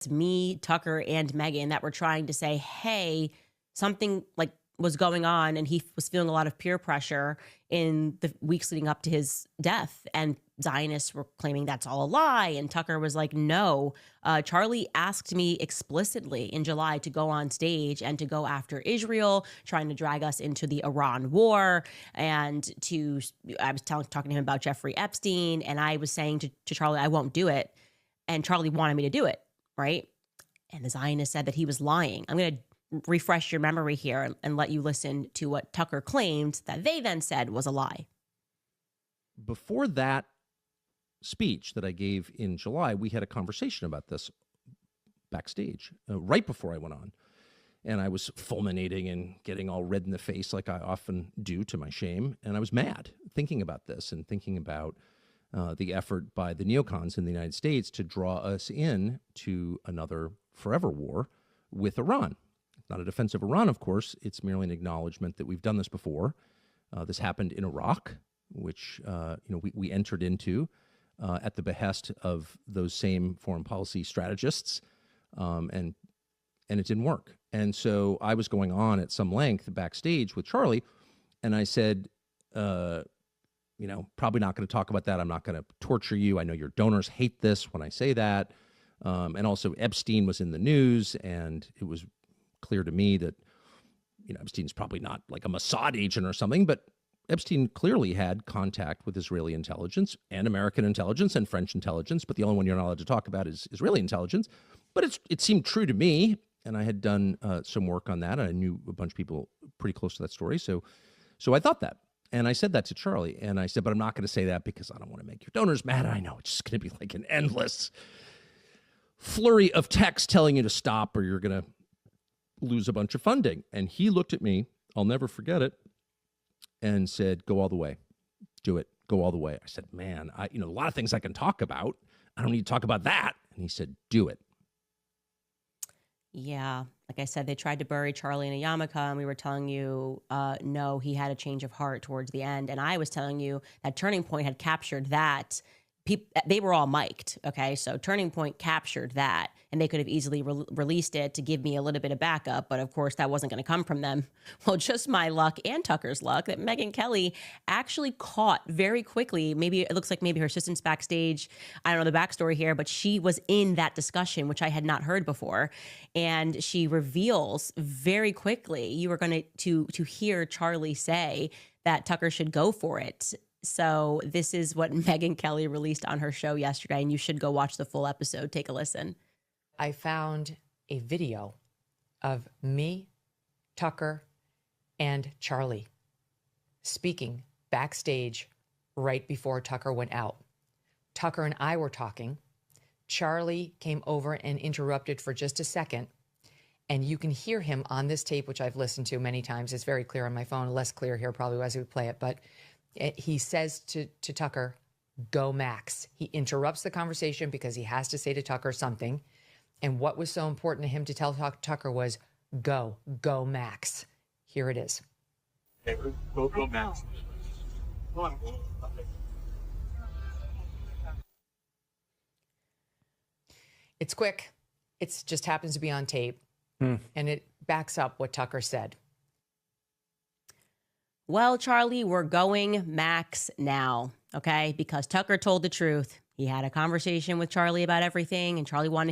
me, Tucker, and Megan that were trying to say, hey, something like was going on, and he was feeling a lot of peer pressure in the weeks leading up to his death. And Zionists were claiming that's all a lie. And Tucker was like, no. Charlie asked me explicitly in July to go on stage and to go after Israel, trying to drag us into the Iran war. And I was talking to him about Jeffrey Epstein. And I was saying to Charlie, I won't do it. And Charlie wanted me to do it. Right. And the Zionist said that he was lying. I'm going to refresh your memory here and let you listen to what Tucker claimed that they then said was a lie. Before that speech that I gave in July, we had a conversation about this backstage right before I went on. And I was fulminating and getting all red in the face like I often do, to my shame. And I was mad thinking about this and thinking about the effort by the neocons in the United States to draw us in to another forever war with Iran. It's not a defense of Iran, of course. It's merely an acknowledgement that we've done this before. This happened in Iraq, which we entered into at the behest of those same foreign policy strategists, and it didn't work. And so I was going on at some length backstage with Charlie, and I said, probably not going to talk about that. I'm not going to torture you. I know your donors hate this when I say that. And also Epstein was in the news, and it was clear to me that, Epstein's probably not like a Mossad agent or something, but Epstein clearly had contact with Israeli intelligence and American intelligence and French intelligence, but the only one you're not allowed to talk about is Israeli intelligence. But it seemed true to me, and I had done some work on that, and I knew a bunch of people pretty close to that story. So I thought that. And I said that to Charlie, and I said, but I'm not going to say that because I don't want to make your donors mad. I know it's just going to be like an endless flurry of text telling you to stop or you're going to lose a bunch of funding. And he looked at me, I'll never forget it, and said, go all the way. Do it. Go all the way. I said, man, a lot of things I can talk about. I don't need to talk about that. And he said, do it. Yeah. Like I said, they tried to bury Charlie in a yarmulke, and we were telling you, no, he had a change of heart towards the end. And I was telling you that Turning Point had captured that. They were all mic'd, okay? So Turning Point captured that, and they could have easily released it to give me a little bit of backup, but of course that wasn't going to come from them. Well, just my luck and Tucker's luck that Megyn Kelly actually caught very quickly. Maybe it looks like maybe her assistant's backstage. I don't know the backstory here, but she was in that discussion, which I had not heard before, and she reveals very quickly, you were going to hear Charlie say that Tucker should go for it. So this is what Megyn Kelly released on her show yesterday, and you should go watch the full episode. Take a listen. I found a video of me, Tucker, and Charlie speaking backstage right before Tucker went out. Tucker and I were talking. Charlie came over and interrupted for just a second, and you can hear him on this tape, which I've listened to many times. It's very clear on my phone, less clear here probably as we play it, but he says to Tucker, go Max. He interrupts the conversation because he has to say to Tucker something. And what was so important to him to tell Tucker was, go Max. Here it is. Okay, go Max. It's quick. It just happens to be on tape. And it backs up what Tucker said. Well, Charlie, we're going Max now, okay? Because Tucker told the truth. He had a conversation with Charlie about everything, and Charlie wanted